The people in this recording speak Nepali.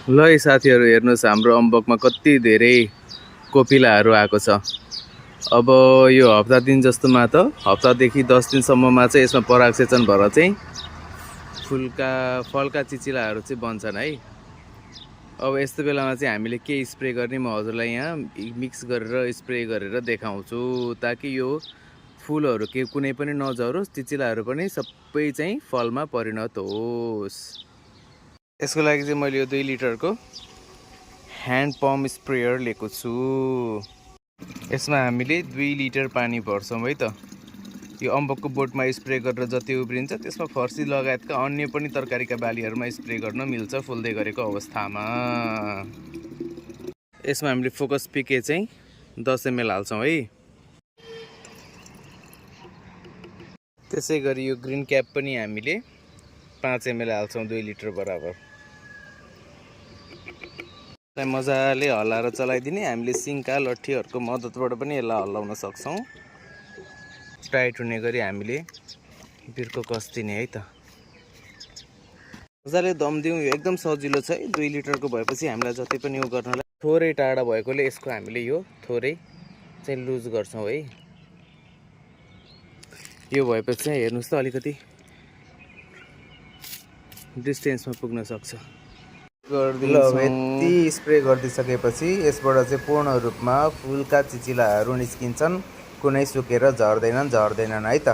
ल है साथीहरू, हेर्नुहोस् हाम्रो अम्बकमा कति धेरै कोपिलाहरू आएको छ। अब यो हप्ता दिन जस्तोमा त हप्तादेखि 10 दिनसम्ममा चाहिँ यसमा परागसेचन भएर चाहिँ फलका चिचिलाहरू चाहिँ बन्छन् है। अब यस्तो बेलामा चाहिँ हामीले के स्प्रे गर्ने म हजुरलाई यहाँ मिक्स गरेर स्प्रे गरेर देखाउँछु, ताकि यो फुलहरू के कुनै पनि नझरोस्, चिचिलाहरू पनि सबै चाहिँ फलमा परिणत होस्। यसको लागि चाहिँ मैले यो 2 लिटरको ह्यान्ड पम्प स्प्रेयर लिएको छु। यसमा हामीले 2 लिटर पानी भर्छौँ है त। यो अम्बकको बोटमा स्प्रे गरेर जति उब्रिन्छ त्यसमा फर्सी लगायतका अन्य पनि तरकारीका बालीहरूमा स्प्रे गर्न मिल्छ फुल्दै गरेको अवस्थामा। यसमा हामीले फोकस पिके चाहिँ 10 ml हाल्छौँ है। त्यसै गरी यो ग्रिन क्याप पनि हामीले 5 ml हाल्छौँ 2 लिटर बराबर। मजाले हल्लाएर चलाइदिने। हामीले सिङ्का लट्ठीहरूको मद्दतबाट पनि यसलाई हल्लाउन सक्छौँ। टाइट हुने गरी हामीले बिर्को कस्दिने है त। मजाले दम दिउँ। यो एकदम सजिलो छ है। 2 लिटरको भएपछि हामीलाई जति पनि यो गर्नलाई थोरै टाढा भएकोले यसको हामीले यो थोरै चाहिँ लुज गर्छौँ है। यो भएपछि चाहिँ हेर्नुहोस् त अलिकति डिस्टेन्समा पुग्न सक्छ। यति स्प्रे गरिदिसकेपछि यसबाट चाहिँ पूर्ण रूपमा फुलका चिचिलाहरू निस्किन्छन्, कुनै सुकेर झर्दैनन् है त।